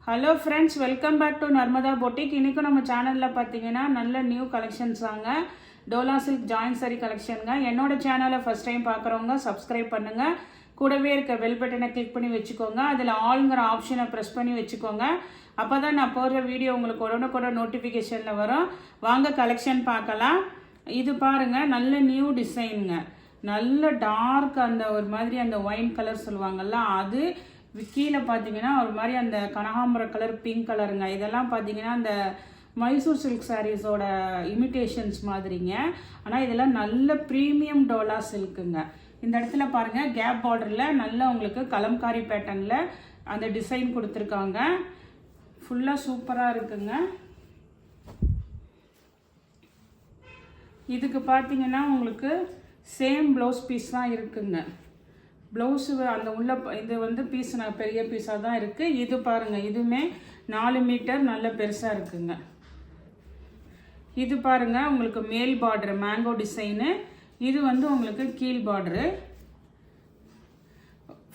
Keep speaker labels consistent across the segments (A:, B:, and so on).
A: Hello friends, welcome back to Narmada boutique. இன்றைக்கும் நம்ம சேனலில் பார்த்தீங்கன்னா நல்ல நியூ கலெக்ஷன்ஸ் வாங்க. டோலா சில்க் ஜாயின் சாரி கலெக்ஷனுங்க. என்னோட சேனலை ஃபஸ்ட் டைம் பார்க்குறவங்க சப்ஸ்கிரைப் பண்ணுங்கள். கூடவே இருக்க பெல் பட்டனை கிளிக் பண்ணி வச்சுக்கோங்க. அதில் ஆளுங்கிற ஆப்ஷனை ப்ரெஸ் பண்ணி வச்சுக்கோங்க. அப்போ தான் நான் போடுற வீடியோ உங்களுக்கு உடனுக்குடன் நோட்டிஃபிகேஷனில் வரும். வாங்க கலெக்ஷன் பார்க்கலாம். இது பாருங்கள், நல்ல நியூ டிசைனுங்க. நல்ல டார்க் அந்த ஒரு மாதிரி அந்த ஒயின் கலர் சொல்லுவாங்கள்ல, அது கீழே பார்த்தீங்கன்னா ஒரு மாதிரி அந்த கனகாம்பர கலர், பிங்க் கலருங்க. இதெல்லாம் பார்த்தீங்கன்னா அந்த மைசூர் சில்க் சாரீஸோட இமிட்டேஷன்ஸ் மாதிரிங்க. ஆனால் இதெல்லாம் நல்ல ப்ரீமியம் டோலா சில்க்குங்க. இந்த இடத்துல பாருங்கள், கேப் பார்டரில் நல்ல உங்களுக்கு கலம்காரி பேட்டர்னில் அந்த டிசைன் கொடுத்துருக்காங்க. ஃபுல்லாக சூப்பராக இருக்குங்க. இதுக்கு பார்த்தீங்கன்னா உங்களுக்கு சேம் ப்ளவுஸ் பீஸ் தான் இருக்குங்க. ப்ளவுஸு அந்த உள்ள இது வந்து பீஸ் பெரிய பீஸாக தான் இருக்குது. இது பாருங்கள், இதுவுமே 4 மீட்டர் நல்ல பெருசாக இருக்குங்க. இது பாருங்கள், உங்களுக்கு மேல் பார்டரு மேங்கோ டிசைனு. இது வந்து உங்களுக்கு கீழ் பார்டரு.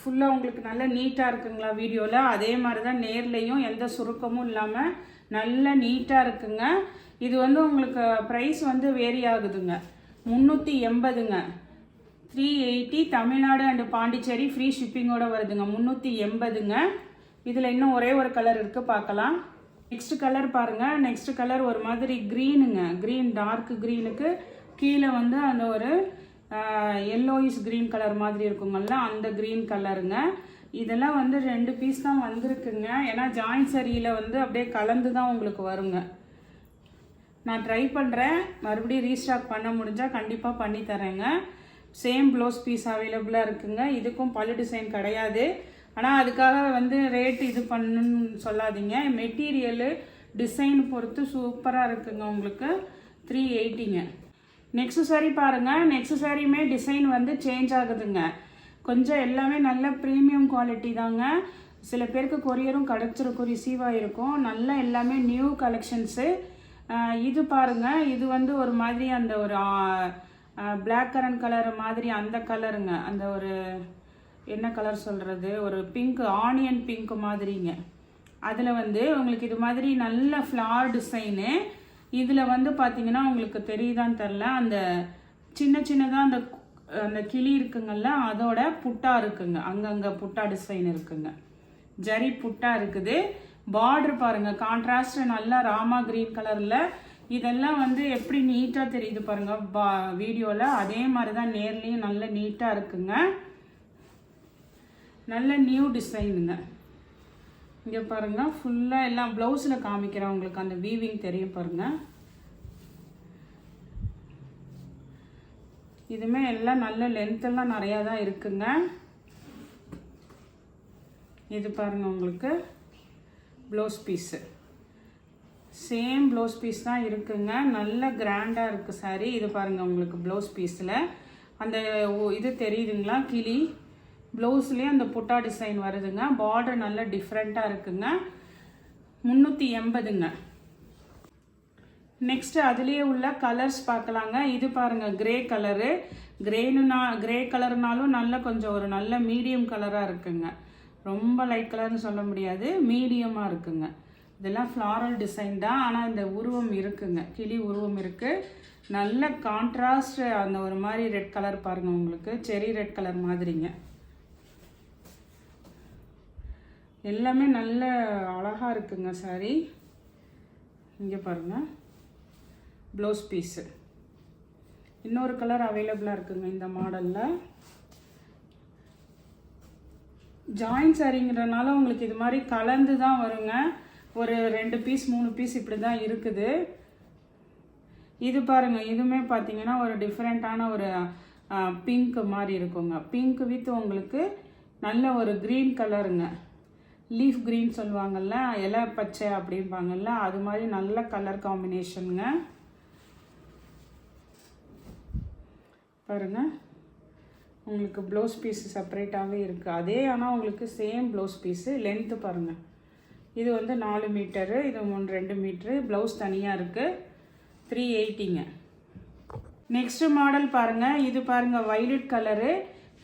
A: ஃபுல்லாக உங்களுக்கு நல்ல நீட்டாக இருக்குங்களா வீடியோவில்? அதே மாதிரி தான் நேர்லேயும் எந்த சுருக்கமும் இல்லாமல் நல்ல நீட்டாக இருக்குங்க. இது வந்து உங்களுக்கு ப்ரைஸ் வந்து வேரி ஆகுதுங்க. 380ங்க. 380 தமிழ்நாடு அண்டு பாண்டிச்சேரி ஃப்ரீ ஷிப்பிங்கோட வருதுங்க. 380ங்க. இதில் இன்னும் ஒரே ஒரு கலர் இருக்குது, பார்க்கலாம். நெக்ஸ்ட் கலர் பாருங்கள். நெக்ஸ்ட் கலர் ஒரு மாதிரி க்ரீனுங்க. க்ரீன், டார்க் க்ரீனுக்கு கீழே வந்து அந்த ஒரு எல்லோயிஷ் க்ரீன் கலர் மாதிரி இருக்குங்கள்ல, அந்த க்ரீன் கலருங்க. இதெல்லாம் வந்து 2 பீஸ் தான் வந்திருக்குங்க. ஏன்னா ஜாயின் சரியில் வந்து அப்படியே கலந்து தான் உங்களுக்கு வருங்க. நான் ட்ரை பண்ணுறேன், மறுபடியும் ரீஸ்டாக் பண்ண முடிஞ்சால் கண்டிப்பாக பண்ணி தரேங்க. சேம் ப்ளவுஸ் பீஸ் அவைலபிளாக இருக்குங்க. இதுக்கும் பல்லு டிசைன் கிடையாது. ஆனால் அதுக்காக வந்து ரேட் இது பண்ணணுன்னு சொல்லாதீங்க. மெட்டீரியலு டிசைன் பொறுத்து சூப்பராக இருக்குங்க. உங்களுக்கு 380ங்க. நெக்ஸ்ட் சாரி பாருங்கள். நெக்ஸ்ட் சாரியுமே டிசைன் வந்து சேஞ்ச் ஆகுதுங்க. கொஞ்சம் எல்லாமே நல்ல ப்ரீமியம் குவாலிட்டி தாங்க. சில பேருக்கு கொரியரும் கிடச்சிருக்கும், ரிசீவ் ஆகிருக்கும். நல்லா எல்லாமே நியூ கலெக்ஷன்ஸு. இது பாருங்கள், இது வந்து ஒரு மாதிரி அந்த ஒரு பிளாக் கரண்ட் கலர் மாதிரி அந்த கலருங்க. அந்த ஒரு என்ன கலர் சொல்கிறது, ஒரு பிங்க், ஆனியன் பிங்க் மாதிரிங்க. அதில் வந்து உங்களுக்கு இது மாதிரி நல்ல ஃப்ளார் டிசைனு. இதில் வந்து பார்த்தீங்கன்னா உங்களுக்கு தெரியுதான்னு தெரில, அந்த சின்ன சின்னதாக அந்த அந்த கிளி இருக்குங்கள்ல, அதோட புட்டா இருக்குங்க. அங்கங்கே புட்டா டிசைன் இருக்குங்க. ஜரி புட்டா இருக்குது. பார்டர் பாருங்கள், கான்ட்ராஸ்ட் நல்லா ராமா க்ரீன் கலரில். இதெல்லாம் வந்து எப்படி நீட்டாக தெரியுது பாருங்கள் வீடியோவில். அதே மாதிரி தான் நேர்லேயும் நல்ல நீட்டாக இருக்குங்க. நல்ல நியூ டிசைனுங்க. இங்கே பாருங்கள், ஃபுல்லாக எல்லாம் ப்ளவுஸில் காமிக்கிறேன் உங்களுக்கு. அந்த வீவிங் தெரியும் பாருங்கள். இதுவுமே எல்லாம் நல்ல லென்த்தெல்லாம் நிறையா தான் இருக்குங்க. இது பாருங்கள், உங்களுக்கு blouse piece same blouse piece தான் இருக்குங்க. நல்ல கிராண்டாக இருக்குது சாரி. இது பாருங்கள், உங்களுக்கு ப்ளவுஸ் பீஸில் அந்த இது தெரியுதுங்களா, கிளி ப்ளவுஸ்லேயே அந்த புட்டா டிசைன் வருதுங்க. பார்டர் நல்ல டிஃப்ரெண்ட்டாக இருக்குங்க. 380ங்க. நெக்ஸ்ட்டு அதுலேயே உள்ள கலர்ஸ் பார்க்கலாங்க. இது பாருங்கள், கிரே கலரு. கிரே கலர்னாலும் நல்ல கொஞ்சம் ஒரு நல்ல மீடியம் கலராக இருக்குங்க. ரொம்ப லைட் கலர்னு சொல்ல முடியாது, மீடியமாக இருக்குங்க. இதெல்லாம் ஃப்ளாரல் டிசைன் தான், ஆனால் இந்த உருவம் இருக்குங்க, கிளி உருவம் இருக்குது. நல்ல கான்ட்ராஸ்ட் அந்த ஒரு மாதிரி ரெட் கலர் பாருங்கள், உங்களுக்கு செரி ரெட் கலர் மாதிரிங்க. எல்லாமே நல்ல அழகாக இருக்குங்க சாரி. இங்கே பாருங்கள், ப்ளவுஸ் பீஸு இன்னொரு கலர் அவைலபிளாக இருக்குங்க இந்த மாடலில். ஜாயின் சாரிங்கிறனால உங்களுக்கு இது மாதிரி கலந்து தான் வருங்க. ஒரு 2 பீஸ் 3 பீஸ் இப்படி தான் இருக்குது. இது பாருங்கள், இதுவுமே பார்த்தீங்கன்னா ஒரு டிஃப்ரெண்ட்டான ஒரு பிங்க் மாதிரி இருக்குங்க. பிங்க் வித் உங்களுக்கு நல்ல ஒரு க்ரீன் கலருங்க. லீஃப் க்ரீன் சொல்லுவாங்கள்ல, இலை பச்சை அப்படிம்பாங்கள்ல, அது மாதிரி நல்ல கலர் காம்பினேஷனுங்க. பாருங்கள், உங்களுக்கு ப்ளவுஸ் பீஸு செப்பரேட்டாகவே இருக்குது. அதே ஆனால் உங்களுக்கு சேம் ப்ளவுஸ் பீஸு. லென்த்து பாருங்கள், இது வந்து 4 மீட்டரு, இது 2 மீட்ரு. ப்ளவுஸ் தனியாக இருக்குது. 380ங்க. நெக்ஸ்ட்டு மாடல் பாருங்கள். இது பாருங்கள், வைலட் கலரு.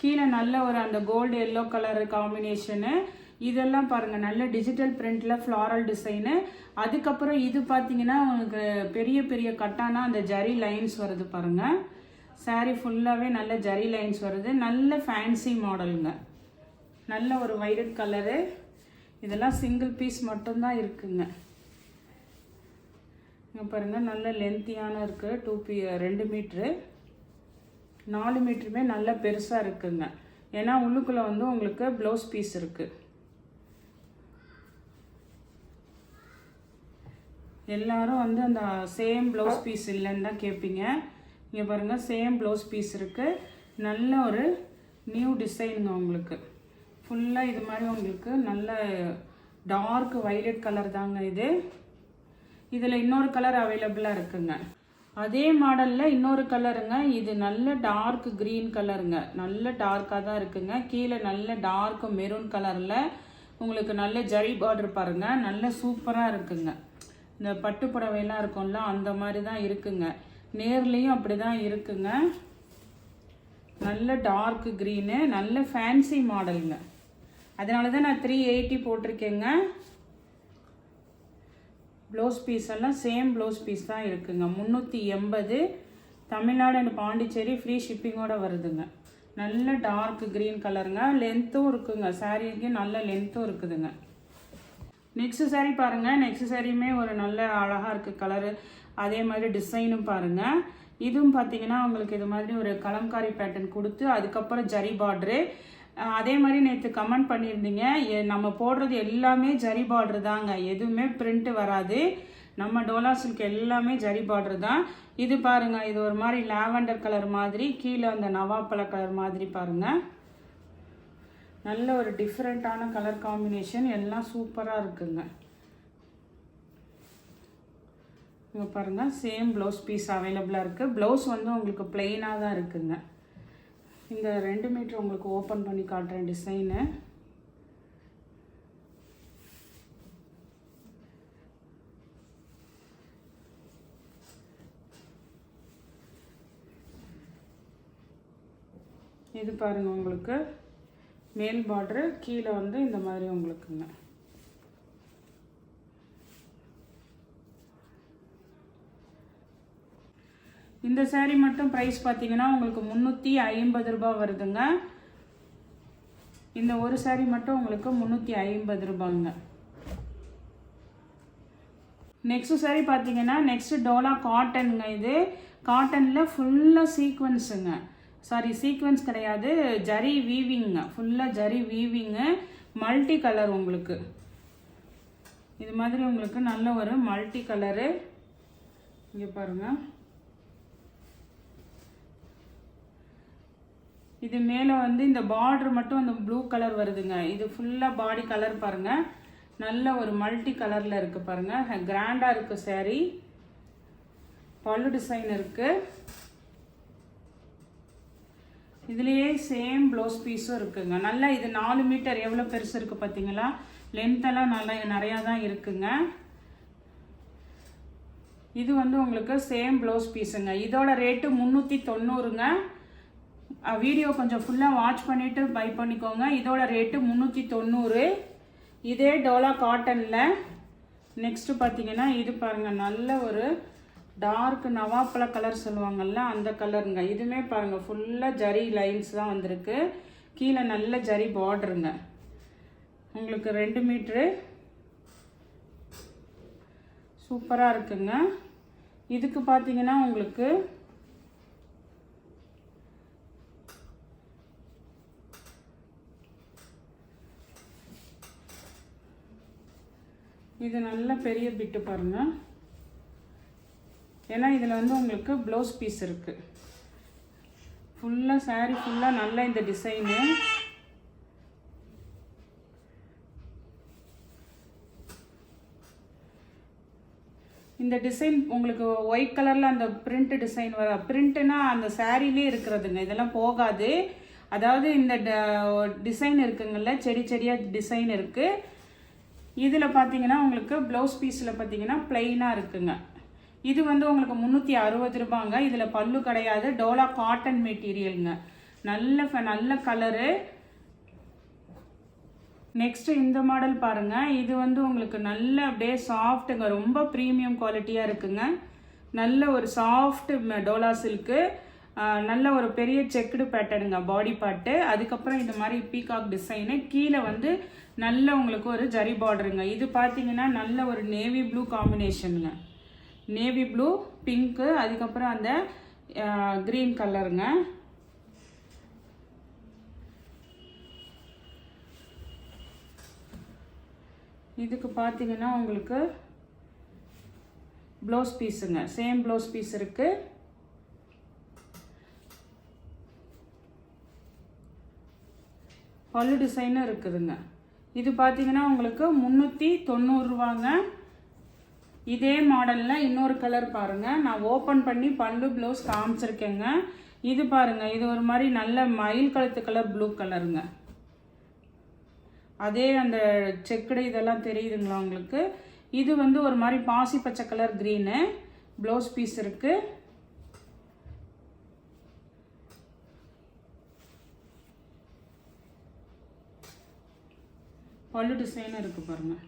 A: கீழே நல்ல ஒரு அந்த கோல்டு எல்லோ கலரு காம்பினேஷனு. இதெல்லாம் பாருங்கள் நல்ல டிஜிட்டல் பிரிண்டில் ஃப்ளாரல் டிசைனு. அதுக்கப்புறம் இது பார்த்தீங்கன்னா உங்களுக்கு பெரிய பெரிய கட்டானா அந்த ஜரி லைன்ஸ் வருது பாருங்கள். சாரீ ஃபுல்லாகவே நல்ல ஜரி லைன்ஸ் வருது. நல்ல ஃபேன்சி மாடலுங்க. நல்ல ஒரு வைலட் கலரு. இதெல்லாம் சிங்கிள் பீஸ் மட்டும்தான் இருக்குங்க. இங்கே பாருங்கள் நல்ல லென்த்தியான இருக்குது. 2 மீட்ரு 4 மீட்டருமே நல்ல பெருசாக இருக்குங்க. ஏன்னா உள்ளுக்குள்ளே வந்து உங்களுக்கு ப்ளவுஸ் பீஸ் இருக்குது. எல்லாரும் வந்து அந்த சேம் ப்ளவுஸ் பீஸ் இல்லைன்னு தான் கேட்பீங்க. இங்கே பாருங்கள் சேம் ப்ளவுஸ் பீஸ் இருக்குது. நல்ல ஒரு நியூ டிசைனுங்க. உங்களுக்கு ஃபுல்லாக இது மாதிரி உங்களுக்கு நல்ல டார்க் வைலட் கலர் தாங்க இது. இதில் இன்னொரு கலர் அவைலபிளாக இருக்குங்க. அதே மாடலில் இன்னொரு கலருங்க. இது நல்ல டார்க் க்ரீன் கலருங்க. நல்ல டார்க்காக தான் இருக்குங்க. கீழே நல்ல டார்க் மெரூன் கலரில் உங்களுக்கு நல்ல ஜரி பார்டர் பாருங்கள். நல்ல சூப்பராக இருக்குங்க. இந்த பட்டு புடவையெல்லாம் இருக்கும்ல அந்த மாதிரி தான் இருக்குங்க. நேர்லேயும் அப்படி தான் இருக்குங்க. நல்ல டார்க் க்ரீனு நல்ல ஃபேன்சி மாடலுங்க. அதனால தான் நான் 380 போட்டிருக்கேங்க. ப்ளவுஸ் பீஸ் எல்லாம் சேம் ப்ளவுஸ் பீஸ் தான் இருக்குங்க. 380 தமிழ்நாடு அண்ட் பாண்டிச்சேரி ஃப்ரீ ஷிப்பிங்கோடு வருதுங்க. நல்ல டார்க் க்ரீன் கலருங்க. லென்த்தும் இருக்குங்க. சாரீக்கு நல்ல லென்த்தும் இருக்குதுங்க. நெக்ஸ்ட் சாரீ பாருங்கள். நெக்ஸ்ட் சாரியுமே ஒரு நல்ல அழகாக இருக்குது கலரு. அதே மாதிரி டிசைனும் பாருங்கள். இதுவும் பார்த்தீங்கன்னா உங்களுக்கு இது மாதிரி ஒரு கலம்காரி பேட்டர்ன் கொடுத்து அதுக்கப்புறம் ஜரி பார்ட்ரு. அதே மாதிரி நேற்று கமெண்ட் பண்ணியிருந்தீங்க, நம்ம போடுறது எல்லாமே ஜரி பார்ட்ரு தாங்க, எதுவுமே பிரிண்ட் வராது. நம்ம டோலா சில்க் எல்லாமே ஜரி பார்ட்ரு தான். இது பாருங்கள், இது ஒரு மாதிரி லாவெண்டர் கலர் மாதிரி, கீழே அந்த நவாப்பழ கலர் மாதிரி பாருங்கள். நல்ல ஒரு டிஃப்ரெண்ட்டான கலர் காம்பினேஷன். எல்லாம் சூப்பராக இருக்குங்க. இங்கே பாருங்கள் சேம் ப்ளவுஸ் பீஸ் அவைலபிளாக இருக்குது. ப்ளவுஸ் வந்து உங்களுக்கு பிளெயினாக தான் இருக்குங்க. இந்த 2 மீட்டர் உங்களுக்கு ஓப்பன் பண்ணி காட்டுறேன் டிசைனு. இது பாருங்கள் உங்களுக்கு மேல் பார்டரு, கீழே வந்து இந்த மாதிரி உங்களுக்குங்க. இந்த சாரீ மட்டும் ப்ரைஸ் பார்த்தீங்கன்னா உங்களுக்கு 350 ரூபாய் வருதுங்க. இந்த ஒரு சாரீ மட்டும் உங்களுக்கு 350 ரூபாங்க. நெக்ஸ்ட் சாரீ பார்த்தீங்கன்னா நெக்ஸ்ட் டோலா காட்டனுங்க. இது காட்டனில் ஃபுல்லாக சீக்வன்ஸுங்க. சாரி சீக்வன்ஸ் கிடையாது, ஜரி வீவிங்க. ஃபுல்லாக ஜரி வீவிங்கு. மல்டி கலர் உங்களுக்கு இது மாதிரி உங்களுக்கு நல்ல ஒரு மல்டி கலரு. இங்கே பாருங்கள். இது மேலே வந்து இந்த பார்டர் மட்டும் அந்த ப்ளூ கலர் வருதுங்க. இது ஃபுல்லாக பாடி கலர் பாருங்கள். நல்ல ஒரு மல்டி கலரில் இருக்குது பாருங்கள். கிராண்டாக இருக்குது சாரீ. பல்லு டிசைன் இருக்குது. இதுலேயே சேம் ப்ளவுஸ் பீஸும் இருக்குங்க. நல்லா இது 4 மீட்டர் எவ்வளோ பெருசு இருக்குது பார்த்தீங்களா? லென்த்தெல்லாம் நல்லா நிறையா தான் இருக்குங்க. இது வந்து உங்களுக்கு சேம் ப்ளவுஸ் பீஸுங்க. இதோட ரேட்டு 390ங்க. வீடியோ கொஞ்சம் ஃபுல்லாக வாட்ச் பண்ணிவிட்டு பை பண்ணிக்கோங்க. இதோட ரேட்டு 390. இதே டோலா காட்டனில் நெக்ஸ்ட்டு பார்த்தீங்கன்னா இது பாருங்கள், நல்ல ஒரு டார்க் நவாப்பழ கலர் சொல்லுவாங்கள்ல அந்த கலருங்க. இதுவுமே பாருங்கள் ஃபுல்லாக ஜரி லைன்ஸ் தான் வந்திருக்கு. கீழே நல்ல ஜரி பார்டருங்க. உங்களுக்கு 2 மீட்ரு சூப்பராக இருக்குங்க. இதுக்கு பார்த்தீங்கன்னா உங்களுக்கு இது நல்ல பெரிய பிட்டு பாருங்கள். ஏன்னா இதில் வந்து உங்களுக்கு ப்ளவுஸ் பீஸ் இருக்குது. ஃபுல்லாக சாரீ ஃபுல்லாக நல்ல இந்த டிசைனு. இந்த டிசைன் உங்களுக்கு ஒயிட் கலரில் அந்த பிரிண்ட் டிசைன் வர பிரிண்ட்டுனா அந்த சாரீலே இருக்கிறதுங்க. இதெல்லாம் போகாது. அதாவது இந்த டிசைன் இருக்குங்கள்ல, செடி செடியாக டிசைன் இருக்குது. இதில் பார்த்தீங்கன்னா உங்களுக்கு ப்ளவுஸ் பீஸில் பார்த்தீங்கன்னா பிளெயினாக இருக்குங்க. இது வந்து உங்களுக்கு 360 ரூபாங்க. இதில் பல்லு கிடையாது. டோலா காட்டன் மெட்டீரியலுங்க. நல்ல கலரு. நெக்ஸ்ட் இந்த மாடல் பாருங்க. இது வந்து உங்களுக்கு நல்ல அப்படியே சாஃப்ட்டுங்க, ரொம்ப ப்ரீமியம் குவாலிட்டியாக இருக்குங்க. நல்ல ஒரு சாஃப்ட் டோலா சில்க்கு, நல்ல ஒரு பெரிய செக்குடு பேட்டர்னுங்க பாடி பார்ட்டு. அதுக்கப்புறம் இந்த மாதிரி பீகாக் டிசைனு, கீழே வந்து நல்ல உங்களுக்கு ஒரு ஜரி பார்டருங்க. இது பார்த்தீங்கன்னா நல்ல ஒரு நேவி ப்ளூ காம்பினேஷனுங்க, நேவி ப்ளூ பிங்க்கு, அதுக்கப்புறம் அந்த க்ரீன் கலருங்க. இதுக்கு பார்த்தீங்கன்னா உங்களுக்கு ப்ளவுஸ் பீஸுங்க, சேம் ப்ளவுஸ் பீஸ் இருக்குது. பல்லு டிசைனும் இருக்குதுங்க. இது பார்த்தீங்கன்னா உங்களுக்கு 390 ரூபாங்க. இதே மாடலில் இன்னொரு கலர் பாருங்கள், நான் ஓப்பன் பண்ணி பல்லு ப்ளவுஸ் காமிச்சிருக்கேங்க. இது பாருங்கள், இது ஒரு மாதிரி நல்ல மயில் கழுத்து கலர் ப்ளூ கலருங்க. அதே அந்த செக்குடு இதெல்லாம் தெரியுதுங்களா உங்களுக்கு. இது வந்து ஒரு மாதிரி பாசி பச்சை கலர் க்ரீனு, ப்ளவுஸ் பீஸ் இருக்குது. பல்லு டிசைனும் இருக்குது பாருங்கள்,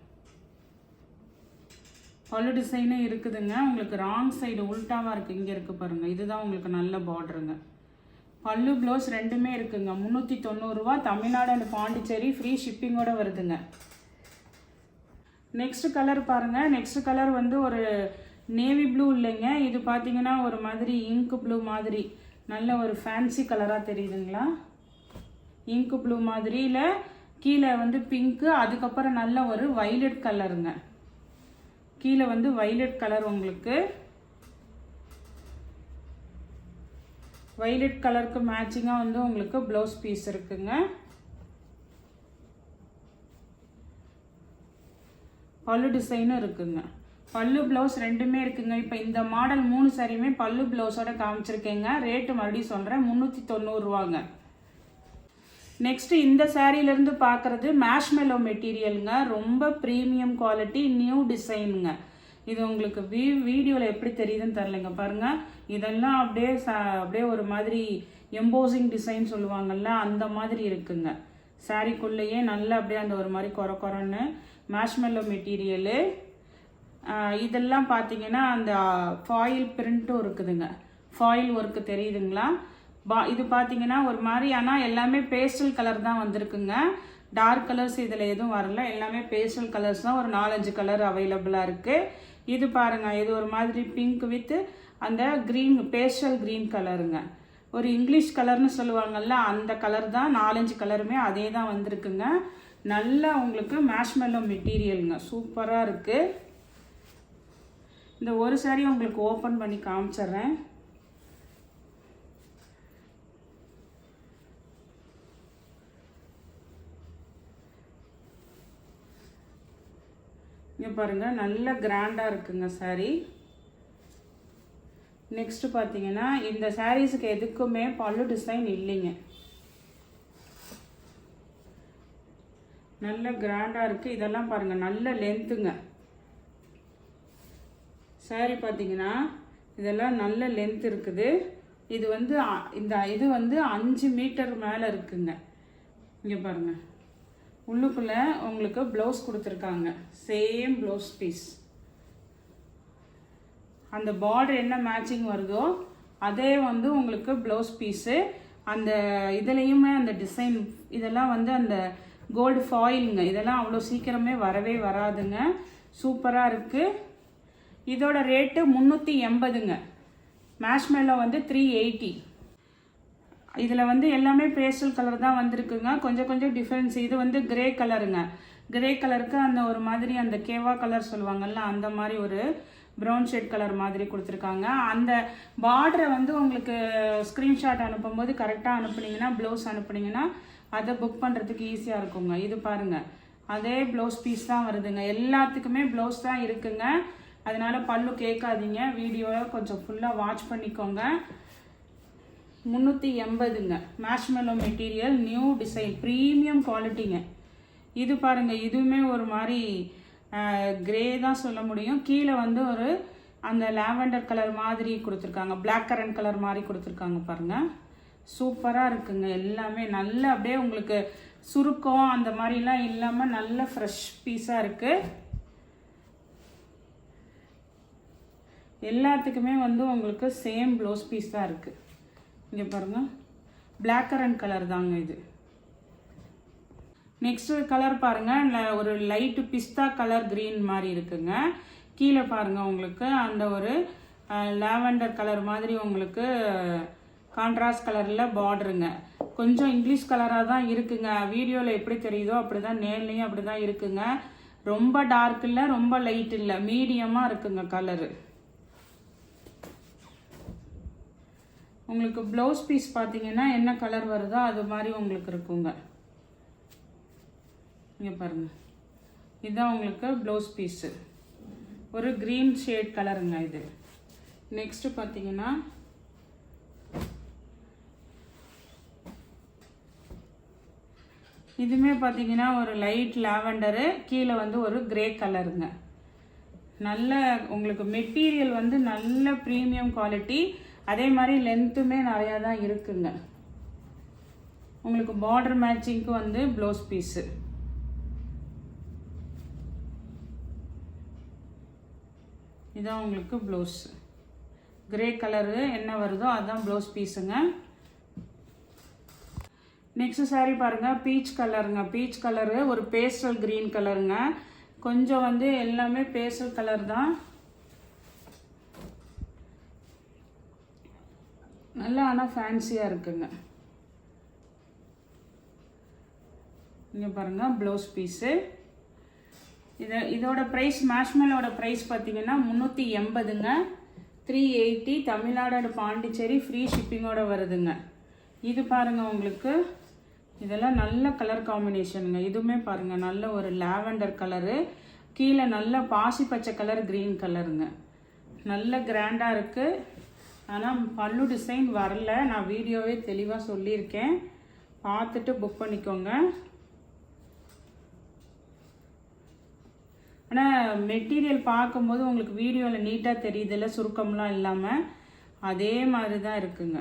A: பல்லு டிசைனும் இருக்குதுங்க. உங்களுக்கு ராங் சைடு உல்ட்டாவாக இருக்குது, இங்கே இருக்குது பாருங்கள். இதுதான் உங்களுக்கு நல்ல பார்டருங்க. பல்லு ப்ளவுஸ் ரெண்டுமே இருக்குங்க. 390 ரூபா, தமிழ்நாடு அண்ட் பாண்டிச்சேரி, ஃப்ரீ ஷிப்பிங்கோடு வருதுங்க. நெக்ஸ்ட் கலர் பாருங்கள். நெக்ஸ்ட் கலர் வந்து ஒரு நேவி ப்ளூ இல்லைங்க, இது பார்த்தீங்கன்னா ஒரு மாதிரி இங்க் ப்ளூ மாதிரி நல்ல ஒரு ஃபேன்சி கலராக தெரியுதுங்களா. இங்க் ப்ளூ மாதிரியில் கீழே வந்து பிங்க்கு, அதுக்கப்புறம் நல்ல ஒரு வைலட் கலருங்க. கீழே வந்து வைலட் கலர், உங்களுக்கு வைலட் கலருக்கு மேட்சிங்காக வந்து உங்களுக்கு ப்ளவுஸ் பீஸ் இருக்குங்க. பல்லு டிசைனும் இருக்குங்க. பல்லு ப்ளவுஸ் ரெண்டுமே இருக்குங்க. இப்போ இந்த மாடல் 3 சாரியுமே பல்லு ப்ளவுஸோட காமிச்சிருக்கேங்க. ரேட்டு மறுபடியும் சொல்கிறேன், 390 ரூபாங்க. நெக்ஸ்ட் இந்த சாரியிலேருந்து பார்க்குறது மேஷ்மெலோ மெட்டீரியலுங்க, ரொம்ப ப்ரீமியம் குவாலிட்டி, நியூ டிசைனுங்க. இது உங்களுக்கு வீடியோவில் எப்படி தெரியுதுன்னு தெரிலங்க பாருங்கள். இதெல்லாம் அப்படியே ஒரு மாதிரி எம்போசிங் டிசைன் சொல்லுவாங்கள்ல, அந்த மாதிரி இருக்குங்க. சாரிக்குள்ளேயே நல்லா அப்படியே அந்த ஒரு மாதிரி கொரன்னு மேஷ்மெல்லோ மெட்டீரியலு. இதெல்லாம் பார்த்தீங்கன்னா அந்த ஃபாயில் பிரிண்ட்டும் இருக்குதுங்க, ஃபாயில் ஒர்க்கு தெரியுதுங்களா. இது பார்த்தீங்கன்னா ஒரு மாதிரி, ஆனால் எல்லாமே பேஸ்டல் கலர் தான் வந்திருக்குங்க. டார்க் கலர்ஸ் இதில் எதுவும் வரல, எல்லாமே பேஸ்டல் கலர்ஸ் தான். ஒரு 4-5 கலர் அவைலபிளாக இருக்குது. இது பாருங்கள், இது ஒரு மாதிரி பிங்க் வித் அந்த க்ரீன், பேஸ்டல் க்ரீன் கலருங்க. ஒரு இங்கிலீஷ் கலர்னு சொல்லுவாங்கள்ல, அந்த கலர் தான். 4-5 கலருமே அதே தான் வந்திருக்குங்க. நல்லா உங்களுக்கு மேஷ்மெல்லோ மெட்டீரியலுங்க, சூப்பராக இருக்குது. இந்த ஒரு சாரி உங்களுக்கு ஓப்பன் பண்ணி காமிச்சிட்றேன். இங்கே பாருங்கள், நல்ல கிராண்டாக இருக்குங்க சாரி. நெக்ஸ்ட் பார்த்தீங்கன்னா இந்த சாரீஸுக்கு எதுக்குமே பல்லு டிசைன் இல்லைங்க, நல்ல கிராண்டாக இருக்குது. இதெல்லாம் பாருங்கள், நல்ல லென்த்துங்க. சாரி பார்த்தீங்கன்னா இதெல்லாம் நல்ல லென்த் இருக்குது. இது வந்து இது வந்து 5 மீட்டர் மேலே இருக்குங்க. இங்கே பாருங்கள், உள்ளுக்குள்ளே உங்களுக்கு ப்ளவுஸ் கொடுத்துருக்காங்க, சேம் ப்ளவுஸ் பீஸ். அந்த பார்டர் என்ன மேட்சிங் வருதோ அதே வந்து உங்களுக்கு ப்ளவுஸ் பீஸு. அந்த இதுலேயுமே அந்த டிசைன் இதெல்லாம் வந்து அந்த கோல்டு ஃபாயிலுங்க, இதெல்லாம் அவ்வளோ சீக்கிரமே வரவே வராதுங்க. சூப்பராக இருக்குது. இதோட ரேட்டு 380ங்க. மேஷ்மெல்லோ வந்து 380. இதில் வந்து எல்லாமே பேஸ்டல் கலர் தான் வந்திருக்குங்க, கொஞ்சம் டிஃப்ரென்ஸ். இது வந்து கிரே கலருங்க. கிரே கலருக்கு அந்த ஒரு மாதிரி அந்த கேவா கலர் சொல்லுவாங்கள்ல, அந்த மாதிரி ஒரு ப்ரௌன் ஷேட் கலர் மாதிரி கொடுத்துருக்காங்க. அந்த பார்டரை வந்து உங்களுக்கு ஸ்க்ரீன்ஷாட் அனுப்பும்போது கரெக்டாக அனுப்புனீங்கன்னா, ப்ளவுஸ் அனுப்புனீங்கன்னா அதை புக் பண்ணுறதுக்கு ஈஸியாக இருக்குங்க. இது பாருங்கள், அதே ப்ளவுஸ் பீஸ் தான் வருதுங்க. எல்லாத்துக்குமே ப்ளவுஸ் தான் இருக்குங்க. அதனால் பல்லு கேட்காதீங்க, வீடியோவை கொஞ்சம் ஃபுல்லாக வாட்ச் பண்ணிக்கோங்க. 380ங்க. மேஷ்மெல்லோ மெட்டீரியல், நியூ டிசைன், ப்ரீமியம் குவாலிட்டிங்க. இது பாருங்கள், இதுவுமே ஒரு மாதிரி கிரே தான் சொல்ல முடியும். கீழே வந்து ஒரு அந்த லாவெண்டர் கலர் மாதிரி கொடுத்துருக்காங்க, பிளாக் கரண்ட் கலர் மாதிரி கொடுத்துருக்காங்க பாருங்கள். சூப்பராக இருக்குங்க. எல்லாமே நல்ல அப்படியே உங்களுக்கு சுருக்கம் அந்த மாதிரிலாம் இல்லாமல் நல்ல ஃப்ரெஷ் பீஸாக இருக்குது. எல்லாத்துக்குமே வந்து உங்களுக்கு சேம் ப்ளவுஸ் பீஸ் தான் இருக்குது. இங்கே பாருங்கள், பிளாக் கரண்ட் கலர் தாங்க இது. நெக்ஸ்ட் கலர் பாருங்கள், ஒரு லைட்டு பிஸ்தா கலர் க்ரீன் மாதிரி இருக்குங்க. கீழே பாருங்கள் உங்களுக்கு அந்த ஒரு லாவெண்டர் கலர் மாதிரி உங்களுக்கு கான்ட்ராஸ்ட் கலரில் பார்டருங்க. கொஞ்சம் இங்கிலீஷ் கலராக தான் இருக்குங்க. வீடியோவில் எப்படி தெரியுதோ அப்படி தான், நேர்லேயும் அப்படி தான் இருக்குங்க. ரொம்ப டார்க் இல்லை, ரொம்ப லைட் இல்லை, மீடியமாக இருக்குங்க கலரு. உங்களுக்கு ப்ளவுஸ் பீஸ் பார்த்தீங்கன்னா என்ன கலர் வருதோ அது மாதிரி உங்களுக்கு இருக்குங்க. இங்கே பாருங்கள், இதுதான் உங்களுக்கு ப்ளவுஸ் பீஸு. ஒரு க்ரீன் ஷேட் கலருங்க இது. நெக்ஸ்ட்டு பார்த்தீங்கன்னா இதுவுமே பார்த்தீங்கன்னா ஒரு லைட் லாவெண்டரு, கீழே வந்து ஒரு கிரே கலருங்க. நல்ல உங்களுக்கு மெட்டீரியல் வந்து நல்ல ப்ரீமியம் குவாலிட்டி, அதே மாதிரி லென்த்துமே நிறையா தான் இருக்குங்க. உங்களுக்கு பார்டர் மேட்சிங்க்கு வந்து ப்ளவுஸ் பீஸு. இதான் உங்களுக்கு ப்ளவுஸ். கிரே கலரு என்ன வருதோ அதுதான் ப்ளவுஸ் பீஸுங்க. நெக்ஸ்ட் சாரீ பாருங்கள், பீச் கலருங்க. பீச் கலரு ஒரு பேஸ்டல் க்ரீன் கலருங்க. கொஞ்சம் வந்து எல்லாமே பேஸ்டல் கலர் தான். நல்லா ஆனால் ஃபேன்சியாக இருக்குங்க. இங்கே பாருங்கள் ப்ளவுஸ் பீஸு. இதோட ப்ரைஸ், மேஷ்மெலோட ப்ரைஸ் பார்த்தீங்கன்னா 380ங்க. 380 தமிழ்நாடு பாண்டிச்சேரி ஃப்ரீ ஷிப்பிங்கோட வருதுங்க. இது பாருங்கள் உங்களுக்கு, இதெல்லாம் நல்ல கலர் காம்பினேஷனுங்க. இதுவுமே பாருங்கள் நல்ல ஒரு லாவெண்டர் கலரு, கீழே நல்ல பாசி பச்சை கலர் க்ரீன் கலருங்க. நல்ல கிராண்டாக இருக்குது. ஆனால் பல்லு டிசைன் வரல, நான் வீடியோவே தெளிவாக சொல்லியிருக்கேன், பார்த்துட்டு புக் பண்ணிக்கோங்க. ஆனால் மெட்டீரியல் பார்க்கும்போது உங்களுக்கு வீடியோவில் நீட்டாக தெரியுதில்ல, சுருக்கம்லாம் இல்லாமல் அதே மாதிரி தான் இருக்குங்க.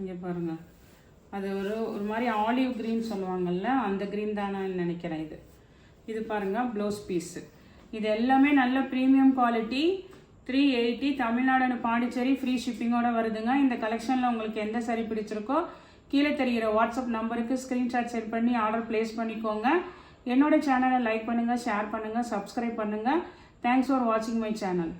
A: இங்கே பாருங்கள், அது ஒரு மாதிரி ஆலிவ் க்ரீன் சொல்லுவாங்கள்ல, அந்த க்ரீன் தானே நினைக்கிறேன். இது பாருங்கள் ப்ளவுஸ் பீஸு. இது எல்லாமே நல்ல premium quality. 380 Tamil Nadu Pondicherry free ஷிப்பிங்கோட வருதுங்க. இந்த கலெக்ஷனில் உங்களுக்கு எந்த சாரி பிடிச்சிருக்கோ கீழே தெரிகிற வாட்ஸ்அப் நம்பருக்கு ஸ்க்ரீன்ஷாட் சென்ட் பண்ணி ஆர்டர் ப்ளேஸ் பண்ணிக்கோங்க. என்னோட சேனலை லைக் பண்ணுங்கள், ஷேர் பண்ணுங்கள், சப்ஸ்கிரைப் பண்ணுங்கள். தேங்க்ஸ் ஃபார் வாட்சிங் மை சேனல்.